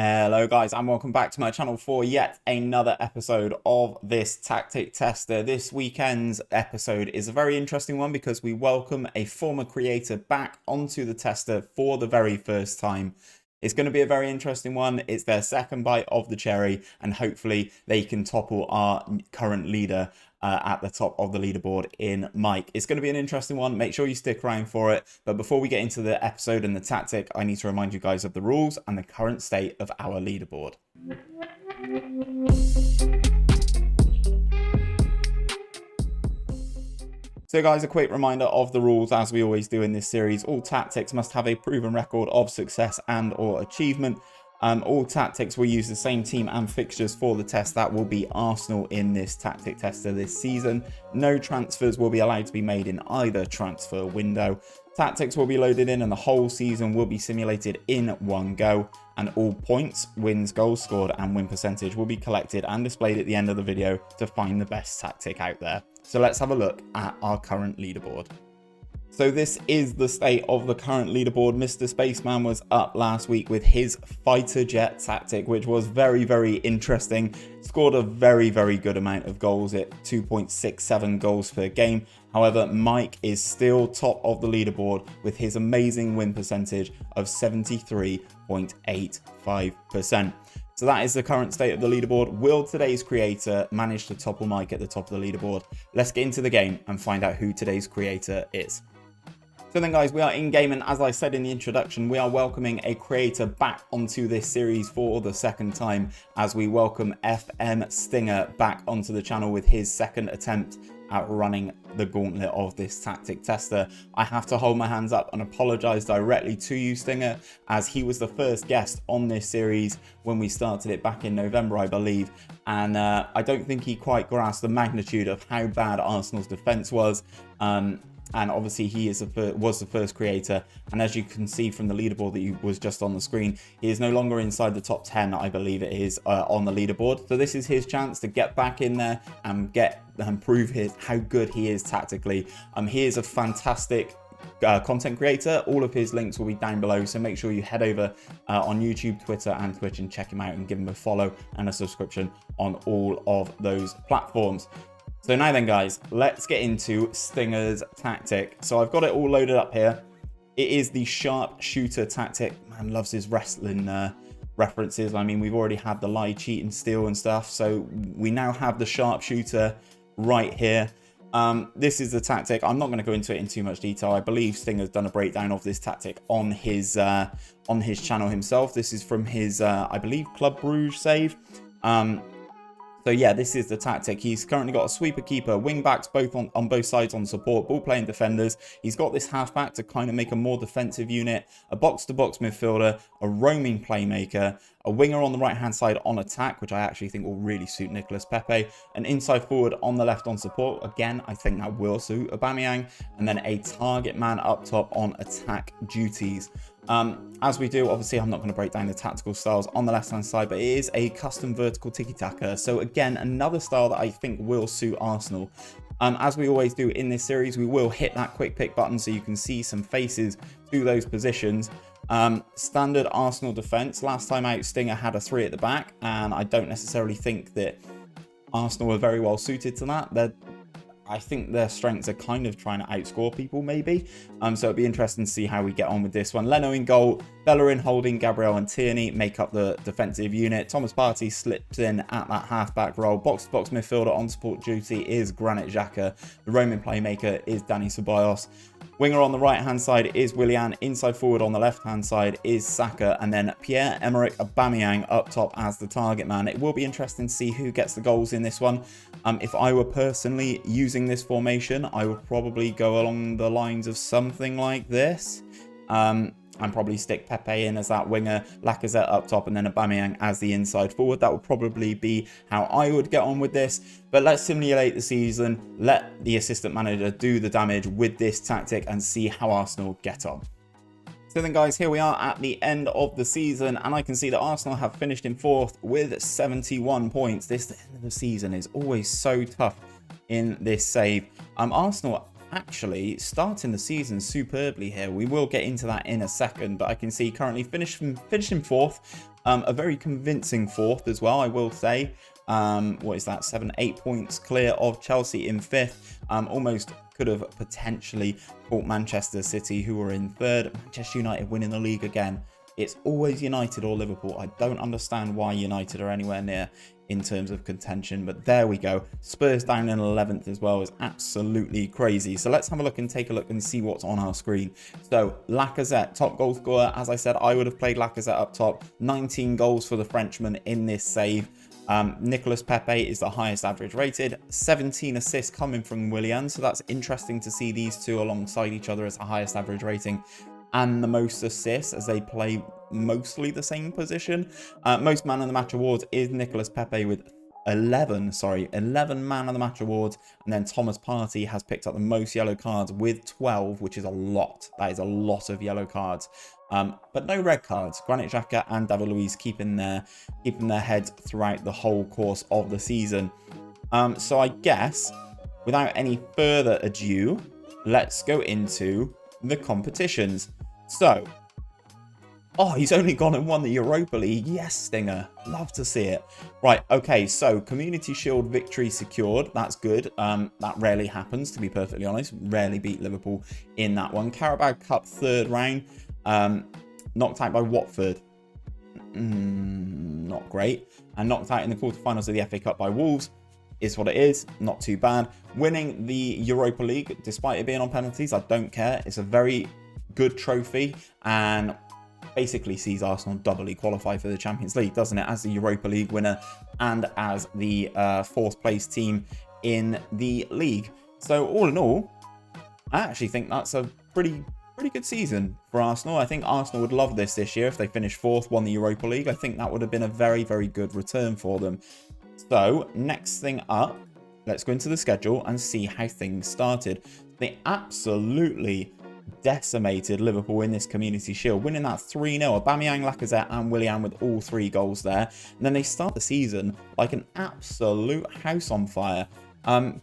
Hello guys and welcome back to my channel for yet another episode of this tactic tester. This weekend's episode is a very interesting one because we welcome a former creator back onto the tester for the very first time. It's going to be a very interesting one. It's their second bite of the cherry and hopefully they can topple our current leader at the top of the leaderboard in Mike. It's going to be an interesting one. Make sure you stick around for it. But before we get into the episode and the tactic, I need to remind you guys of the rules and the current state of our leaderboard. So guys, a quick reminder of the rules as we always do in this series. All tactics must have a proven record of success and or achievement. All tactics will use the same team and fixtures for the test. That will be Arsenal in this tactic tester this season. No transfers will be allowed to be made in either transfer window. Tactics will be loaded in and the whole season will be simulated in one go. And all points, wins, goals scored and win percentage will be collected and displayed at the end of the video to find the best tactic out there. So let's have a look at our current leaderboard. So this is the state of the current leaderboard. Mr. Spaceman was up last week with his fighter jet tactic, which was very, very interesting. Scored a very, very good amount of goals at 2.67 goals per game. However, Mike is still top of the leaderboard with his amazing win percentage of 73.85%. So that is the current state of the leaderboard. Will today's creator manage to topple Mike at the top of the leaderboard? Let's get into the game and find out who today's creator is. So then guys, we are in game and as I said in the introduction, we are welcoming a creator back onto this series for the second time as we welcome FMStinger back onto the channel with his second attempt at running the gauntlet of this tactic tester. I have to hold my hands up and apologize directly to you, Stinger, as he was the first guest on this series when we started it back in November, I believe. And I don't think he quite grasped the magnitude of how bad Arsenal's defense was. And obviously he was the first creator, and as you can see from the leaderboard that was just on the screen, he is no longer inside the top 10, I believe it is, on the leaderboard. So this is his chance to get back in there and prove how good he is tactically. He is a fantastic content creator. All of his links will be down below, so make sure you head over on YouTube, Twitter and Twitch and check him out and give him a follow and a subscription on all of those platforms. So now then guys, let's get into Stinger's tactic. So I've got it all loaded up here. It is the sharpshooter tactic. Man loves his wrestling references. I mean, we've already had the lie, cheat and steal and stuff. So we now have the sharpshooter right here. This is the tactic. I'm not going to go into it in too much detail. I believe Stinger's done a breakdown of this tactic on his channel himself. This is from his, I believe, Club Bruges save. So yeah, this is the tactic. He's currently got a sweeper keeper, wing backs both on both sides on support, ball playing defenders. He's got this halfback to kind of make a more defensive unit, a box-to-box midfielder, a roaming playmaker, a winger on the right-hand side on attack, which I actually think will really suit Nicolas Pepe, an inside forward on the left on support. Again, I think that will suit Aubameyang, and then a target man up top on attack duties. As we do, obviously I'm not going to break down the tactical styles on the left hand side, but it is a custom vertical tiki-taka. So again, another style that I think will suit Arsenal. As we always do in this series, we will hit that quick pick button so you can see some faces to those positions. Standard Arsenal defense. Last time out, Stinger had a 3 at the back, and I don't necessarily think that Arsenal are very well suited to that. I think their strengths are kind of trying to outscore people, maybe. So it'd be interesting to see how we get on with this one. Leno in goal, Bellerin holding, Gabriel and Tierney make up the defensive unit. Thomas Partey slips in at that halfback role. Box-to-box midfielder on support duty is Granit Xhaka. The roaming playmaker is Dani Ceballos. Winger on the right-hand side is Willian. Inside forward on the left-hand side is Saka. And then Pierre-Emerick Aubameyang up top as the target man. It will be interesting to see who gets the goals in this one. If I were personally using this formation, I would probably go along the lines of something like this. And probably stick Pepe in as that winger, Lacazette up top, and then Aubameyang as the inside forward. That would probably be how I would get on with this. But let's simulate the season. Let the assistant manager do the damage with this tactic and see how Arsenal get on. So then guys, here we are at the end of the season, and I can see that Arsenal have finished in 4th with 71 points. This end of the season is always so tough in this save. Arsenal actually starting the season superbly here. We will get into that in a second, but I can see currently finishing 4th. A very convincing fourth as well, I will say. What is that? 7-8 points clear of Chelsea in fifth. Almost could have potentially caught Manchester City, who were in third. Manchester United winning the league again. It's always United or Liverpool. I don't understand why United are anywhere near in terms of contention, but there we go. Spurs down in 11th as well is absolutely crazy. So let's have a look and take a look and see what's on our screen. So Lacazette, top goal scorer. As I said, I would have played Lacazette up top. 19 goals for the Frenchman in this save. Nicolas Pepe is the highest average rated. 17 assists coming from Willian. So that's interesting to see these two alongside each other as the highest average rating and the most assists, as they play mostly the same position. Most man of the match awards is Nicolas Pepe with 11 man of the match awards, and then Thomas Partey has picked up the most yellow cards with 12, which is a lot. That is a lot of yellow cards, but no red cards. Granit Xhaka and David Luiz keeping their heads throughout the whole course of the season. So I guess without any further ado, let's go into the competitions. So, oh, he's only gone and won the Europa League. Yes, Stinger. Love to see it. Right, okay, so Community Shield victory secured. That's good. That rarely happens, to be perfectly honest. Rarely beat Liverpool in that one. Carabao Cup third round. Knocked out by Watford. Not great. And knocked out in the quarterfinals of the FA Cup by Wolves. Is what it is. Not too bad. Winning the Europa League, despite it being on penalties, I don't care. It's a very good trophy and basically sees Arsenal doubly qualify for the Champions League, doesn't it? As the Europa League winner and as the fourth place team in the league. So all in all, I actually think that's a pretty good season for Arsenal. I think Arsenal would love this year if they finished fourth, won the Europa League. I think that would have been a very good return for them. So next thing up, let's go into the schedule and see how things started. They absolutely decimated Liverpool in this Community Shield, winning that 3-0. Aubameyang, Lacazette and Willian with all 3 goals there. And then they start the season like an absolute house on fire.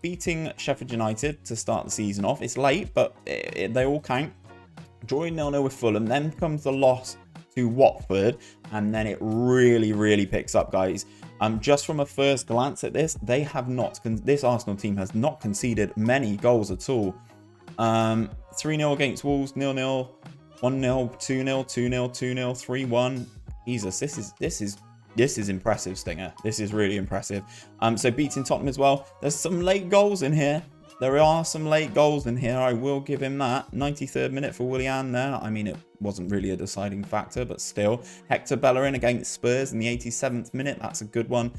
Beating Sheffield United to start the season off. It's late, but they all count. Drawing 0-0 with Fulham. Then comes the loss to Watford. And then it really picks up, guys. Just from a first glance at this, they have not. This Arsenal team has not conceded many goals at all. 3-0 against Wolves, 0-0, 1-0, 2-0, 2-0, 2-0, 3-1. Jesus, this is impressive, Stinger. This is really impressive. So beating Tottenham as well. There's some late goals in here. There are some late goals in here. I will give him that. 93rd minute for Willian there. I mean, it wasn't really a deciding factor, but still. Hector Bellerin against Spurs in the 87th minute. That's a good one.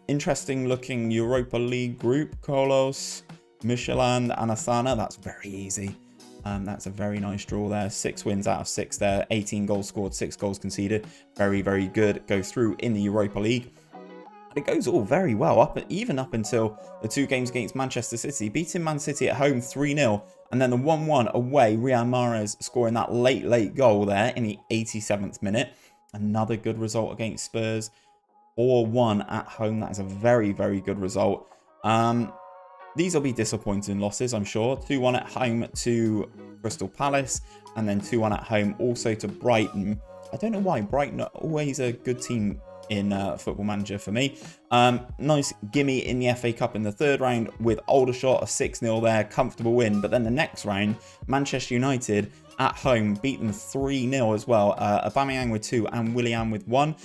Interesting looking Europa League group. Kolos, Michelin, and Asana. That's very easy. That's a very nice draw there. 6 wins out of 6 there. 18 goals scored, 6 goals conceded. Very good. Go through in the Europa League. It goes all very well, even up until the 2 games against Manchester City. Beating Man City at home 3-0. And then the 1-1 away, Riyad Mahrez scoring that late goal there in the 87th minute. Another good result against Spurs. 4-1 at home. That is a very good result. These will be disappointing losses, I'm sure. 2-1 at home to Crystal Palace. And then 2-1 at home also to Brighton. I don't know why. Brighton are always a good team in Football Manager for me. Nice gimme in the FA Cup in the 3rd round with Aldershot, a 6-0 there, comfortable win. But then the next round, Manchester United at home beat them 3-0 as well. Aubameyang with 2 and Willian with 1.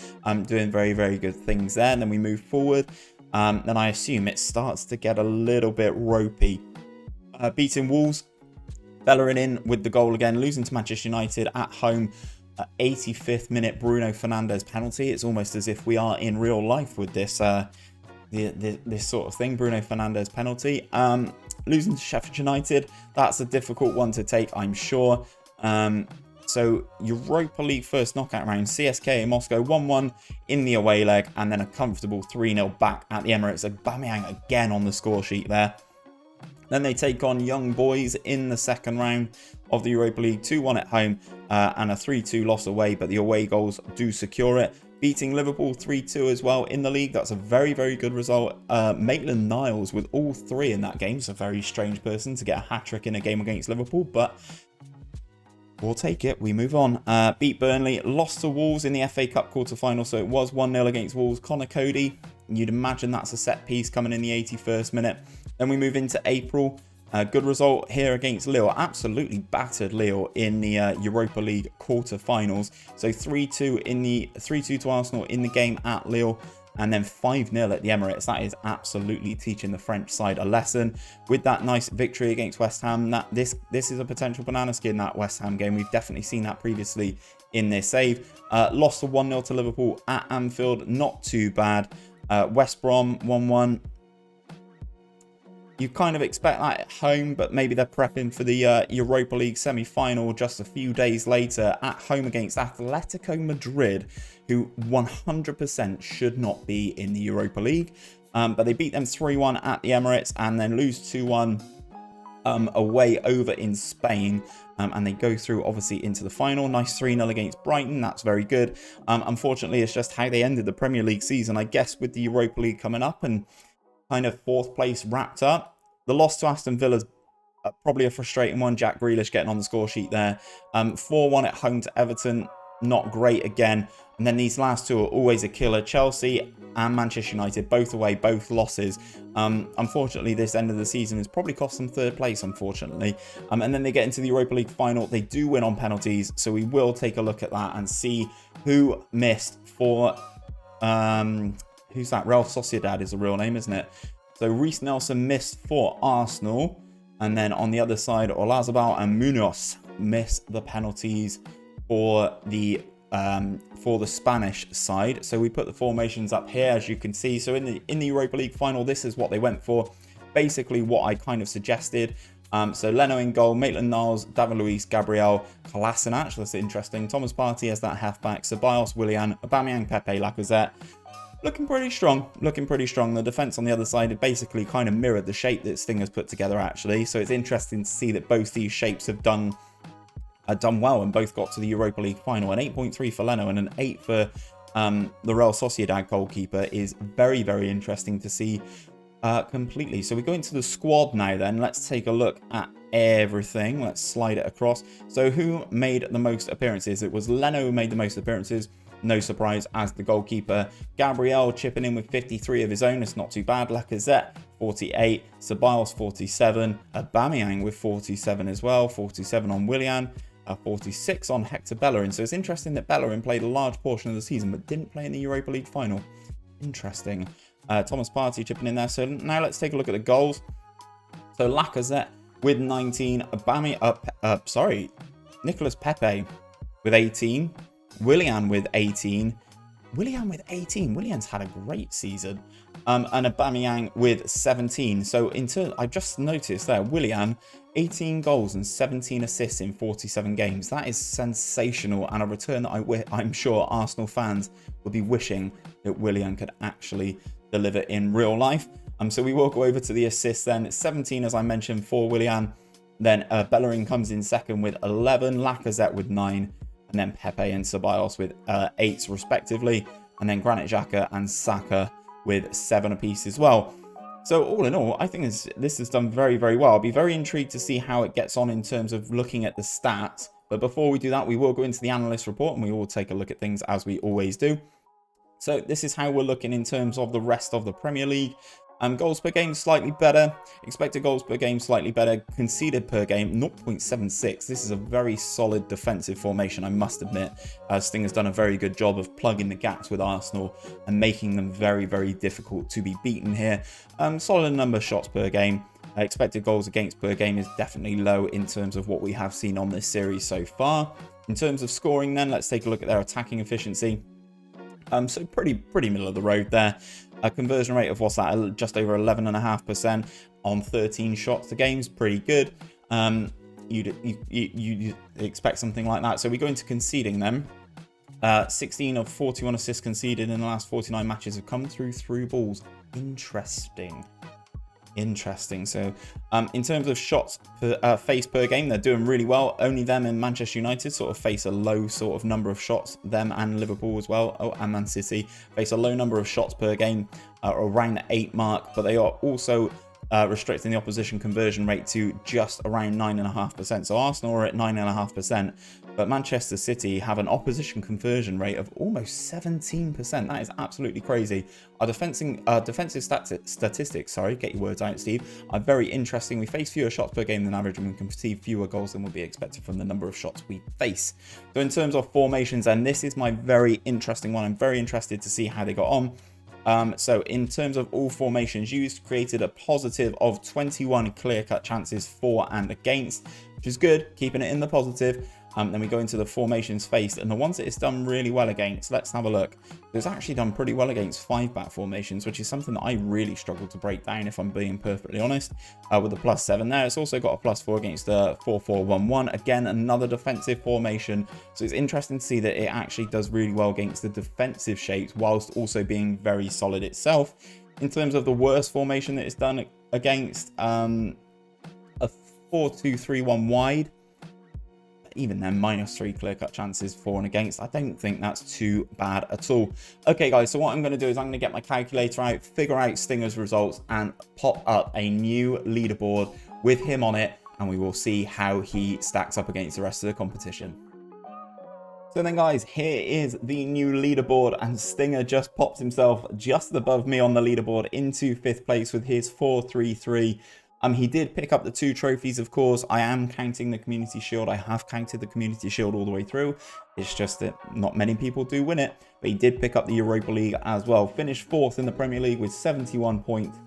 Doing very good things there. And then we move forward. Then I assume it starts to get a little bit ropey. Beating Wolves, Bellerin in with the goal again, losing to Manchester United at home. 85th minute Bruno Fernandes penalty. It's almost as if we are in real life with this this sort of thing. Bruno Fernandes penalty. Losing to Sheffield United, that's a difficult one to take, I'm sure. So Europa League first knockout round, CSKA Moscow 1-1 in the away leg, and then a comfortable 3-0 back at the Emirates. Aubameyang again on the score sheet there. Then they take on Young Boys in the 2nd round of the Europa League, 2-1 at home and a 3-2 loss away, but the away goals do secure it. Beating Liverpool 3-2 as well in the league. That's a very good result. Maitland-Niles with all 3 in that game. It's a very strange person to get a hat-trick in a game against Liverpool, but We'll take it. We move on. Beat Burnley. Lost to Wolves in the FA Cup quarter-final. So it was 1-0 against Wolves. Connor Cody. You'd imagine that's a set piece coming in the 81st minute. Then we move into April. Good result here against Lille. Absolutely battered Lille in the Europa League quarter-finals. So 3-2 to Arsenal in the game at Lille. And then 5-0 at the Emirates. That is absolutely teaching the French side a lesson. With that nice victory against West Ham, this is a potential banana skin, that West Ham game. We've definitely seen that previously in this save. Lost to 1-0 to Liverpool at Anfield. Not too bad. West Brom 1-1. You kind of expect that at home, but maybe they're prepping for the Europa League semi-final just a few days later at home against Atletico Madrid, who 100% should not be in the Europa League. But they beat them 3-1 at the Emirates and then lose 2-1 away over in Spain. And they go through, obviously, into the final. Nice 3-0 against Brighton. That's very good. Unfortunately, it's just how they ended the Premier League season, I guess, with the Europa League coming up and kind of 4th place wrapped up. The loss to Aston Villa's probably a frustrating one. Jack Grealish getting on the score sheet there. 4-1 at home to Everton. Not great again. And then these last two are always a killer. Chelsea and Manchester United, both away, both losses. Unfortunately, this end of the season has probably cost them 3rd place, unfortunately. And then they get into the Europa League final. They do win on penalties. So we will take a look at that and see who missed for... who's that? Real Sociedad is the real name, isn't it? So Reece Nelson missed for Arsenal. And then on the other side, Olazabal and Munoz missed the penalties for the Spanish side. So we put the formations up here, as you can see. So in the Europa League final, this is what they went for. Basically what I kind of suggested. So Leno in goal, Maitland-Niles, David Luiz, Gabriel, Kolasinac. That's interesting. Thomas Partey as that halfback. Ceballos, Willian, Aubameyang, Pepe, Lacazette. Looking pretty strong. The defence on the other side had basically kind of mirrored the shape that Stinger's put together, actually. So it's interesting to see that both these shapes have done well and both got to the Europa League final. An 8.3 for Leno and an 8 for the Real Sociedad goalkeeper is very, very interesting to see completely. So we go into the squad now then. Let's take a look at everything. Let's slide it across. So who made the most appearances? It was Leno who made the most appearances. No surprise as the goalkeeper. Gabriel chipping in with 53 of his own. It's not too bad. Lacazette, 48. Ceballos, 47. Aubameyang with 47 as well. 47 on Willian. 46 on Hector Bellerin. So it's interesting that Bellerin played a large portion of the season but didn't play in the Europa League final. Interesting. Thomas Partey chipping in there. So now let's take a look at the goals. So Lacazette with 19. Nicolas Pepe with 18. Willian with 18. Willian's had a great season. And Aubameyang with 17. So I just noticed there, Willian, 18 goals and 17 assists in 47 games. That is sensational and a return that I'm sure Arsenal fans would be wishing that Willian could actually deliver in real life. So we will go over to the assists then. 17, as I mentioned, for Willian. Then Bellerin comes in second with 11. Lacazette with 9. And then Pepe and Ceballos with 8 respectively. And then Granit Xhaka and Saka with 7 apiece as well. So all in all, I think this has done very, very well. I'll be very intrigued to see how it gets on in terms of looking at the stats. But before we do that, we will go into the analyst report and we will take a look at things as we always do. So this is how we're looking in terms of the rest of the Premier League. Goals per game slightly better. Expected goals per game slightly better. Conceded per game 0.76. This is a very solid defensive formation, I must admit. Stinger's done a very good job of plugging the gaps with Arsenal and making them very, very difficult to be beaten here. Solid number of shots per game. Expected goals against per game is definitely low in terms of what we have seen on this series so far. In terms of scoring then, let's take a look at their attacking efficiency. So pretty middle of the road there. A conversion rate of what's that? Just over 11.5% on 13 shots a game is pretty good. You'd expect something like that. So we go into conceding then. 16 of 41 assists conceded in the last 49 matches have come through balls. Interesting. So in terms of shots faced per game, they're doing really well. Only them and Manchester United sort of face a low sort of number of shots. Them and Liverpool as well. Oh, and Man City face a low number of shots per game, around the 8 mark. But they are also restricting the opposition conversion rate to just around 9.5%. So Arsenal are at 9.5%, but Manchester City have an opposition conversion rate of almost 17%. That is absolutely crazy. Our defensive statistics, sorry, get your words out, Steve, are very interesting. We face fewer shots per game than average, and we can concede fewer goals than would be expected from the number of shots we face. So in terms of formations, and this is my very interesting one, I'm very interested to see how they got on. So in terms of all formations used, created a positive of 21 clear-cut chances for and against, which is good, keeping it in the positive. Then we go into the formations faced, and the ones that it's done really well against, let's have a look. It's actually done pretty well against 5-back formations, which is something that I really struggle to break down, if I'm being perfectly honest, with the +7 there. It's also got a +4 against the 4-4-1-1. Again, another defensive formation. So it's interesting to see that it actually does really well against the defensive shapes, whilst also being very solid itself. In terms of the worst formation that it's done against, a 4-2-3-1 wide, even then, -3 clear-cut chances for and against. I don't think that's too bad at all. Okay, guys, so what I'm going to do is I'm going to get my calculator out, figure out Stinger's results, and pop up a new leaderboard with him on it, and we will see how he stacks up against the rest of the competition. So then, guys, here is the new leaderboard, and Stinger just pops himself just above me on the leaderboard into 5th place with his 4-3-3. He did pick up the 2 trophies, of course. I am counting the Community Shield. I have counted the Community Shield all the way through. It's just that not many people do win it. But he did pick up the Europa League as well. Finished 4th in the Premier League with 71 points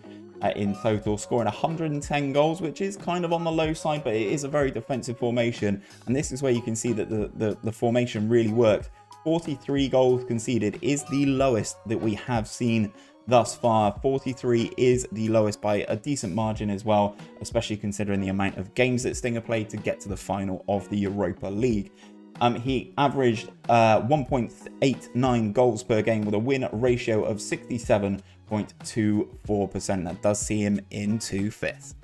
in total, scoring 110 goals, which is kind of on the low side, but it is a very defensive formation. And this is where you can see that the formation really works. 43 goals conceded is the lowest that we have seen thus far. 43 is the lowest by a decent margin as well, especially considering the amount of games that Stinger played to get to the final of the Europa League. He averaged 1.89 goals per game with a win ratio of 67.24%. That does see him into 5th.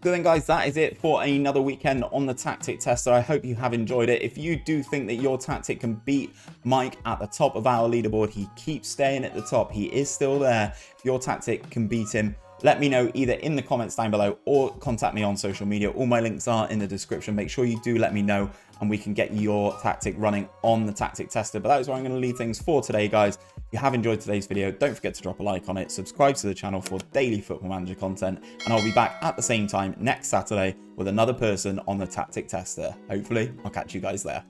So then, guys, that is it for another weekend on the Tactic Tester. I hope you have enjoyed it. If you do think that your tactic can beat Mike at the top of our leaderboard, he keeps staying at the top. He is still there. If your tactic can beat him, let me know either in the comments down below or contact me on social media. All my links are in the description. Make sure you do let me know, and we can get your tactic running on the Tactic Tester. But that is where I'm going to leave things for today, guys. If you have enjoyed today's video, don't forget to drop a like on it, subscribe to the channel for daily Football Manager content, and I'll be back at the same time next Saturday with another person on the Tactic Tester. Hopefully, I'll catch you guys there.